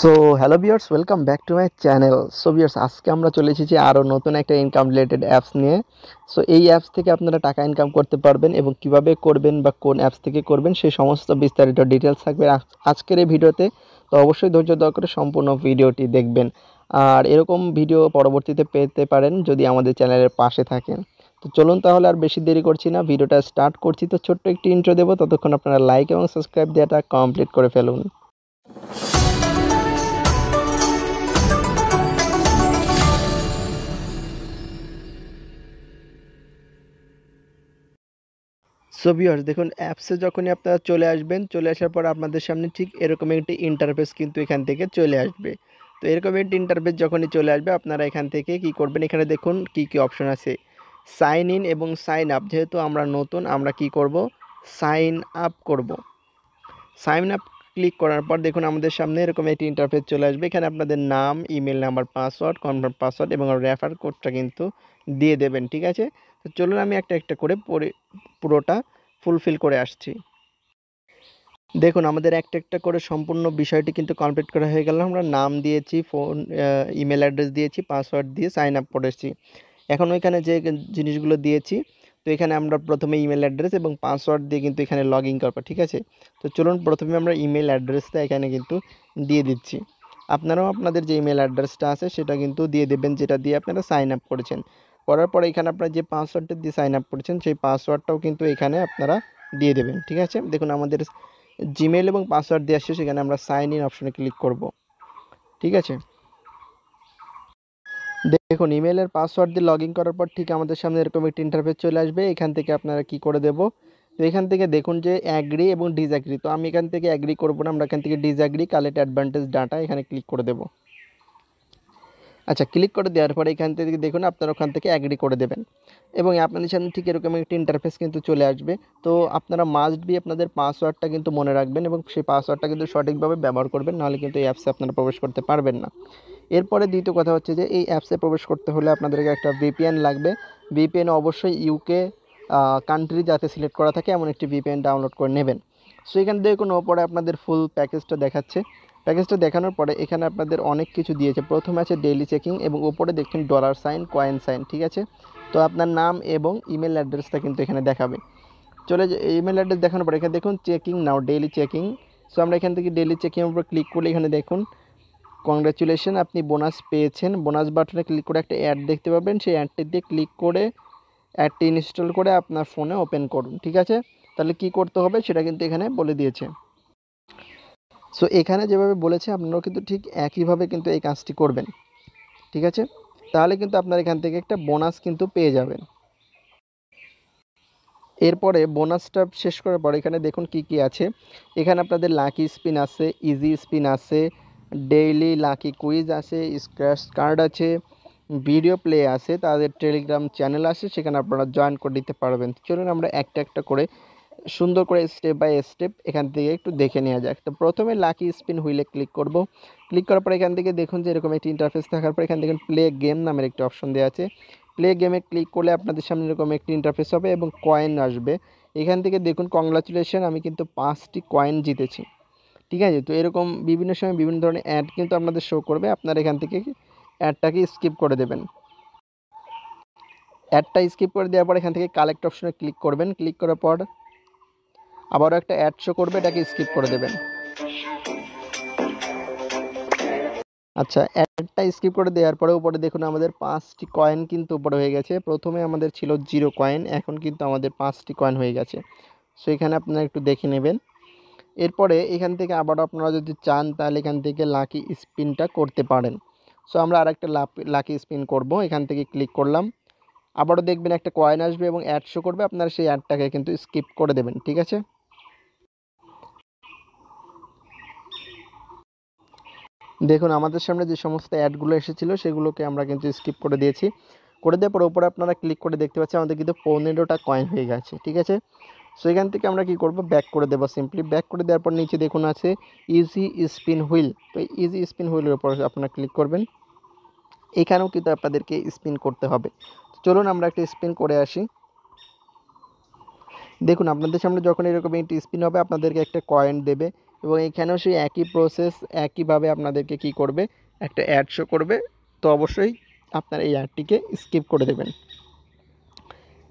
So hello viewers, welcome back to my channel. So viewers, আজকে আমরা চলে এসেছি আরও নতুন একটা ইনকাম রিলেটেড অ্যাপস নিয়ে। সো এই অ্যাপস থেকে আপনারা টাকা ইনকাম করতে পারবেন এবং কিভাবে করবেন বা কোন অ্যাপস থেকে করবেন সেই সমস্ত বিস্তারিত ডিটেলস থাকবে আজকের এই ভিডিওতে। তো অবশ্যই ধৈর্য সহকারে সম্পূর্ণ ভিডিওটি দেখবেন। আর এরকম ভিডিও পরবর্তীতে পেতে পারেন যদি আমাদের চ্যানেলের পাশে থাকেন। তো চলুন তাহলে আর বেশি দেরি করছি না, ভিডিওটা স্টার্ট করছি। তো ছোট্ট একটি ইন্ট্রো দেবো, ততক্ষণ আপনারা লাইক এবং সাবস্ক্রাইব দেওয়াটা কমপ্লিট করে ফেলুন। সো ভিউয়ার্স, দেখুন অ্যাপসে যখনই আপনারা চলে আসবেন, চলে আসার পর আপনাদের সামনে ঠিক এরকম একটি ইন্টারফেস কিন্তু এখান থেকে চলে আসবে। তো এরকম একটি ইন্টারফেস যখনই চলে আসবে, আপনারা এখান থেকে কি করবেন, এখানে দেখুন কি কি অপশন আছে। সাইন ইন এবং সাইন আপ, যেহেতু আমরা নতুন, আমরা কি করব, সাইন আপ করব। সাইন আপ ক্লিক করার পর দেখুন আমাদের সামনে এরকম একটি ইন্টারফেস চলে আসবে। এখানে আপনাদের নাম, email number, password, confirm password এবং রেফার কোডটা কিন্তু দিয়ে দেবেন, ঠিক আছে। তো চলুন আমি একটা একটা করে পুরোটা ফুলফিল করে আসছি। দেখুন আমাদের একটা একটা করে সম্পূর্ণ বিষয়টি কিন্তু কমপ্লিট করা হয়ে গেল। আমরা নাম দিয়েছি, ফোন, ইমেল অ্যাড্রেস দিয়েছি, পাসওয়ার্ড দিয়ে সাইন আপ করেছি। এখন ওইখানে যে জিনিসগুলো দিয়েছি, তো এখানে আমরা প্রথমে ইমেল অ্যাড্রেস এবং পাসওয়ার্ড দিয়ে কিন্তু এখানে লগ ইন করবো, ঠিক আছে। তো চলুন প্রথমে আমরা ইমেল অ্যাড্রেসটা এখানে কিন্তু দিয়ে দিচ্ছি। আপনারাও আপনাদের যে ইমেল অ্যাড্রেসটা আছে সেটা কিন্তু দিয়ে দেবেন, যেটা দিয়ে আপনারা সাইন আপ করেছেন। করার পরে এখানে আপনারা যে পাসওয়ার্ডটা দিয়ে সাইন আপ করেছেন সেই পাসওয়ার্ডটাও কিন্তু এখানে আপনারা দিয়ে দেবেন, ঠিক আছে। দেখুন আমাদের জিমেল এবং পাসওয়ার্ড দিয়ে আসছে, সেখানে আমরা সাইন ইন অপশনে ক্লিক করব, ঠিক আছে। দেখুন ইমেলের পাসওয়ার্ড দিয়ে লগ ইন করার পর ঠিক আমাদের সামনে এরকম একটি ইন্টারফেস চলে আসবে। এখান থেকে আপনারা কি করে দেব, তো এখান থেকে দেখুন যে অ্যাগ্রি এবং ডিসঅ্যাগ্রি, তো আমি এখান থেকে অ্যাগ্রি করব না, আমরা এখান থেকে ডিসঅ্যাগ্রি কালেক্ট অ্যাডভান্টেজ ডাটা এখানে ক্লিক করে দেব। আচ্ছা, ক্লিক করে দেওয়ার পরে এখান থেকে দেখুন আপনারা ওখান থেকে অ্যাগ্রি করে দেবেন এবং আপনাদের সামনে ঠিক এরকম একটি ইন্টারফেস কিন্তু চলে আসবে। তো আপনারা মাস্ট বি আপনাদের পাসওয়ার্ডটা কিন্তু মনে রাখবেন এবং সেই পাসওয়ার্ডটা কিন্তু সঠিকভাবে ব্যবহার করবেন, নাহলে কিন্তু এই অ্যাপসে আপনারা প্রবেশ করতে পারবেন না। এরপরে দ্বিতীয় কথা হচ্ছে যে এই অ্যাপসে প্রবেশ করতে হলে আপনাদেরকে একটা ভিপিএন লাগবে। ভিপিএন অবশ্যই ইউকে কান্ট্রি যাতে সিলেক্ট করা থাকে এমন একটি ভিপিএন ডাউনলোড করে নেবেন। সো এখানে দেখুন ওপরে আপনাদের ফুল প্যাকেজটা দেখাচ্ছে। প্যাকেজটা দেখানোর পরে এখানে আপনাদের অনেক কিছু দিয়েছে। প্রথমে আছে ডেইলি চেকিং এবং ওপরে দেখছেন ডলার সাইন, কয়েন সাইন, ঠিক আছে। তো আপনার নাম এবং ইমেল অ্যাড্রেসটা কিন্তু এখানে দেখাবে। ইমেল অ্যাড্রেস দেখানোর পরে এখানে দেখুন চেকিং নাও, ডেইলি চেকিং। সো আমরা এখান থেকে ডেইলি চেকিংয়ের উপর ক্লিক করলে এখানে দেখুন কংগ্রাচুলেশন, আপনি বোনাস পেয়েছেন। বোনাস বাটনে ক্লিক করে একটা অ্যাড দেখতে পাবেন, সেই অ্যাডটিতে ক্লিক করে অ্যাডটি ইনস্টল করে আপনার ফোনে ওপেন করুন, ঠিক আছে। তাহলে কি করতে হবে সেটা কিন্তু এখানে বলে দিয়েছে। সো এখানে যেভাবে বলেছে আপনারাও কিন্তু ঠিক একইভাবে কিন্তু এই কাজটি করবেন, ঠিক আছে। তাহলে কিন্তু আপনার এখান থেকে একটা বোনাস কিন্তু পেয়ে যাবেন। এরপরে বোনাসটা শেষ করার পর এখানে দেখুন কি কি আছে। এখানে আপনাদের লাকি স্পিন আছে, ইজি স্পিন আছে, ডেইলি লাকি কুইজ আছে, স্ক্র্যাচ কার্ড আছে, ভিডিও প্লে আছে, তাদের টেলিগ্রাম চ্যানেল আছে, সেখানে আপনারা জয়েন করে দিতে পারবেন। চলুন আমরা একটা একটা করে সুন্দর করে স্টেপ বাই স্টেপ এখান থেকে একটু দেখে নেওয়া যাক। তো প্রথমে লাকি স্পিন হুইলে ক্লিক করব। ক্লিক করার পর এখান থেকে দেখুন যে এরকম একটি ইন্টারফেস থাকার পর এখান থেকে প্লে গেম নামের একটি অপশন দেওয়া আছে। প্লে গেমে ক্লিক করলে আপনাদের সামনে এরকম একটি ইন্টারফেস হবে এবং কয়েন আসবে। এখান থেকে দেখুন কংগ্রাচুলেশন, আমি কিন্তু 5টি কয়েন জিতেছি, ঠিক আছে। তো এরকম বিভিন্ন সময় বিভিন্ন ধরনের অ্যাড কিন্তু আপনাদের শো করবে, আপনারা এখান থেকে অ্যাডটাকে স্কিপ করে দেবেন। অ্যাডটা স্কিপ করে দেওয়ার পর এখান থেকে কালেক্ট অপশনে ক্লিক করবেন। ক্লিক করার পর আবারও একটা অ্যাড শো করবে, এটাকে স্কিপ করে দেবেন। আচ্ছা, অ্যাডটা স্কিপ করে দেওয়ার পরে উপরে দেখুন আমাদের 5টি কয়েন কিন্তু উপরে হয়ে গেছে। প্রথমে আমাদের ছিল 0 কয়েন, এখন কিন্তু আমাদের 5টি কয়েন হয়ে গেছে। সো এখানে আপনারা একটু দেখে নেবেন। এরপরে এখান থেকে আবারও আপনারা যদি চান তাহলে এখান থেকে লাকি স্পিনটা করতে পারেন। সো আমরা আরেকটা লাকি স্পিন করব। এখান থেকে ক্লিক করলাম, আবারও দেখবেন একটা কয়েন আসবে এবং অ্যাড শো করবে, আপনারা সেই অ্যাডটাকে কিন্তু স্কিপ করে দেবেন, ঠিক আছে। দেখুন আমাদের সামনে যে সমস্ত অ্যাডগুলো এসেছিলো সেগুলোকে আমরা কিন্তু স্কিপ করে দিয়েছি। করে দেওয়ার পর উপরে আপনারা ক্লিক করে দেখতে পাচ্ছেন আমাদের কিন্তু 15টা কয়েন হয়ে গেছে, ঠিক আছে। সো এখান থেকে আমরা কি করব, ব্যাক করে দেবো। সিম্পলি ব্যাক করে দেওয়ার পর নিচে দেখুন আছে ইজি স্পিন হুইল, তো ইজি স্পিন হুইলের উপর আপনারা ক্লিক করবেন। এখানেও কিন্তু আপনাদেরকে স্পিন করতে হবে। চলুন আমরা একটা স্পিন করে আসি। দেখুন আপনাদের সামনে যখন এরকম একটি স্পিন হবে আপনাদেরকে একটা কয়েন দেবে। এবং এখানেও সেই একই প্রসেস, একইভাবে আপনাদেরকে কি করবে, একটা অ্যাড শো করবে। তো অবশ্যই আপনারা এই অ্যাডটিকে স্কিপ করে দেবেন।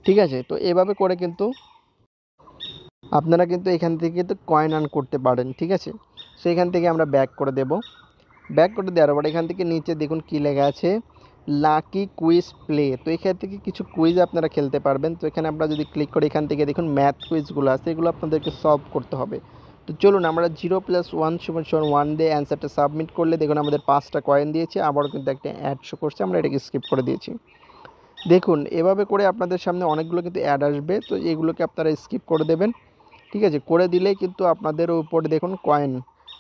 ঠিক আছে, তো এভাবে করে কিন্তু আপনারা কিন্তু এখান থেকে কিন্তু কয়েন আর্ন করতে পারেন। ঠিক আছে, সো এখান থেকে আমরা ব্যাক করে দেব। ব্যাক করে দেওয়ার পর এখান থেকে নিচে দেখুন কি লেখা আছে, লাকি কুইজ প্লে। তো এখান থেকে কিছু কুইজ আপনারা খেলতে পারবেন। তো এখানে আমরা যদি ক্লিক করি, এখান থেকে দেখুন ম্যাথ কুইজগুলো আছে, এগুলো আপনাদেরকে সলভ করতে হবে। তো চলুন আমরা 0+1=1 দিয়ে অ্যান্সারটা সাবমিট করলে দেখুন আমাদের 5টা কয়েন দিয়েছে, আবারও কিন্তু একটা অ্যাড শো করছে, আমরা এটাকে স্কিপ করে দিয়েছি। দেখুন এভাবে করে আপনাদের সামনে অনেকগুলো কিন্তু অ্যাড আসবে, তো এগুলোকে আপনারা স্কিপ করে দেবেন। ঠিক আছে, করে দিলেই কিন্তু আপনাদের উপরে দেখুন কয়েন,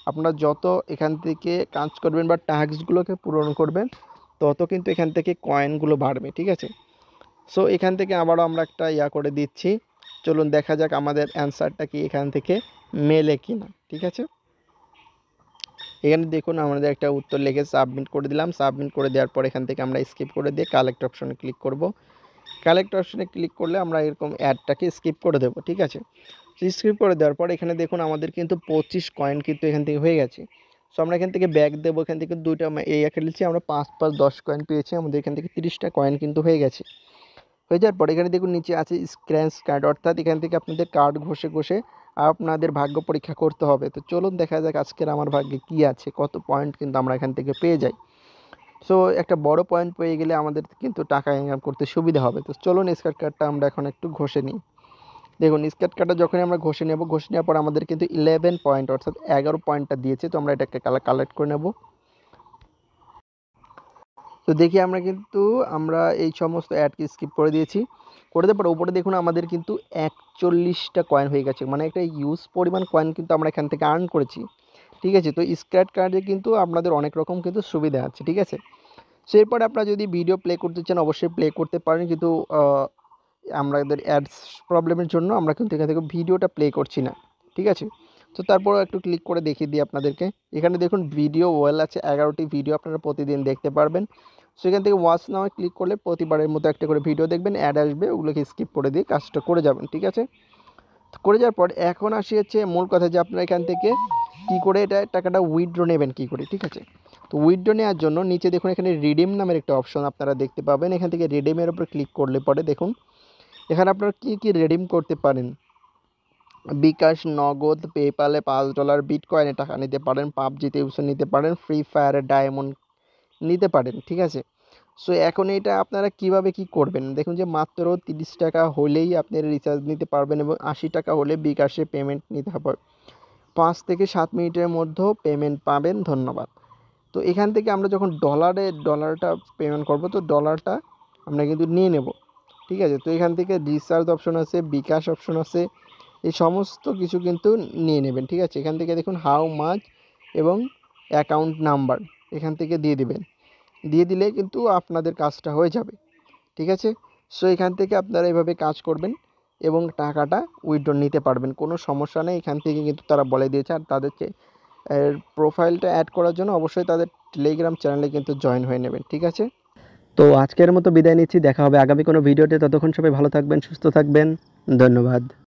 আপনারা যত এখান থেকে কাজ করবেন বা টাস্কগুলোকে পূরণ করবেন তত কিন্তু এখান থেকে কয়েনগুলো বাড়বে। ঠিক আছে, সো এখান থেকে আবারও আমরা একটা করে দিচ্ছি। চলুন দেখা যাক আমাদের অ্যান্সারটা কি এখান থেকে মেলে কি না। ঠিক আছে, এখানে দেখুন আমাদের একটা উত্তর লিখে সাবমিট করে দিলাম। সাবমিট করে দেওয়ার পর এখান থেকে আমরা স্কিপ করে দিয়ে কালেক্ট অপশনে ক্লিক করব। কালেক্ট অপশনে ক্লিক করলে আমরা এরকম অ্যাডটাকে স্কিপ করে দেবো। ঠিক আছে, স্কিপ করে দেওয়ার পর এখানে দেখুন আমাদের কিন্তু 25 কয়েন কিন্তু এখান থেকে হয়ে গেছে। সো আমরা এখান থেকে ব্যাক দেবো, এখান থেকে দুইটা এই খেলেছি আমরা 5+10 কয়েন পেয়েছি, আমাদের এখান থেকে 30টা কয়েন কিন্তু হয়ে গেছে। হয়ে যাওয়ার পর এখানে দেখুন নিচে আছে স্ক্র্যাচ কার্ড, অর্থাৎ এখান থেকে আপনাদের কার্ড ঘষে ঘষে আপনাদের ভাগ্য পরীক্ষা করতে হবে। তো চলুন দেখা যাক আজকের আমার ভাগ্যে কী আছে, কত পয়েন্ট কিন্তু আমরা এখান থেকে পেয়ে যাই। সো একটা বড় পয়েন্ট পেয়ে গেলে আমাদের কিন্তু টাকা ইনকাম করতে সুবিধা হবে। তো চলুন স্ক্র্যাচ কার্ডটা আমরা এখন একটু ঘষে নিই। দেখুন স্ক্র্যাচ কার্ডটা যখনই আমরা ঘষে নেব, ঘষে নেওয়ার পর আমাদের কিন্তু 11 পয়েন্ট অর্থাৎ 11 পয়েন্টটা দিয়েছে। তো আমরা এটাকে কালেক্ট করে নেব। তো দেখি আমরা এই সমস্ত অ্যাডকে স্কিপ করে দিয়েছি। করে দেওয়ার পর উপরে দেখুন আমাদের কিন্তু 41টা কয়েন হয়ে গেছে, মানে একটা ইউজ পরিমাণ কয়েন কিন্তু আমরা এখান থেকে আর্ন করেছি। ঠিক আছে, তো স্ক্র্যাচ কার্ডে কিন্তু আপনাদের অনেক রকম কিন্তু সুবিধা আছে। ঠিক আছে, সো এরপরে আপনারা যদি ভিডিও প্লে করতে চান অবশ্যই প্লে করতে পারেন, কিন্তু আমাদের অ্যাডস প্রবলেমের জন্য আমরা কিন্তু এখান থেকে ভিডিওটা প্লে করছি না। ঠিক আছে, তো তারপরও একটু ক্লিক করে দেখিয়ে দিই আপনাদেরকে। এখানে দেখুন ভিডিও ওয়েল আছে, 11টি ভিডিও আপনারা প্রতিদিন দেখতে পারবেন। সেখান থেকে ওয়াচ নামে ক্লিক করলে প্রতিবারের মতো একটা করে ভিডিও দেখবেন, অ্যাড আসবে, ওগুলোকে স্কিপ করে দিয়ে কাজটা করে যাবেন। ঠিক আছে, তো করে যাওয়ার পর এখন আসি হচ্ছে মূল কথা, যে আপনারা এখান থেকে কী করে এটা টাকাটা উইথড্র নেবেন কী করে। ঠিক আছে, তো উইথড্র নেওয়ার জন্য নিচে দেখুন এখানে রিডিম নামের একটা অপশন আপনারা দেখতে পাবেন। এখান থেকে রিডিমের উপর ক্লিক করলে পরে দেখুন এখানে আপনারা কী কী রিডিম করতে পারেন। বিকাশ, নগদ, পেপ্যালে $5, বিটকয়েনে টাকা নিতে পারেন, পাবজিতে ইউজ নিতে পারেন, ফ্রি ফায়ারে ডায়মন্ড নিতে পারেন। ঠিক আছে, সো এখন এটা আপনারা কিভাবে কি করবেন, দেখুন যে মাত্র 30 টাকা হলেই আপনি রিচার্জ নিতে পারবেন এবং 80 টাকা হলে বিকাশে পেমেন্ট নিতে হবে। 5 থেকে 7 মিনিটের মধ্যেও পেমেন্ট পাবেন, ধন্যবাদ। তো এখান থেকে আমরা যখন ডলারটা পেমেন্ট করব, তো ডলারটা আমরা কিন্তু নিয়ে নেব। ঠিক আছে, তো এখান থেকে রিচার্জ অপশন আছে, বিকাশ অপশন আছে, এই সমস্ত কিছু কিন্তু নিয়ে নেবেন। ঠিক আছে, এখান থেকে দেখুন হাউ মাচ এবং অ্যাকাউন্ট নাম্বার এখান থেকে দিয়ে দেবেন, দিয়ে দিলে কিন্তু আপনাদের কাজটা হয়ে যাবে। ঠিক আছে, সো এখান থেকে আপনারা এভাবে কাজ করবেন এবং টাকাটা উইথড্র নিতে পারবেন, কোনো সমস্যা নেই। এখান থেকে কিন্তু তারা বলে দিয়েছে, আর তাদেরকে প্রোফাইলটা অ্যাড করার জন্য অবশ্যই তাদের টেলিগ্রাম চ্যানেলে কিন্তু জয়েন হয়ে নেবেন। ঠিক আছে, তো আজকের মতো বিদায় নিচ্ছি, দেখা হবে আগামী কোনো ভিডিওতে। ততক্ষণ সবাই ভালো থাকবেন, সুস্থ থাকবেন, ধন্যবাদ।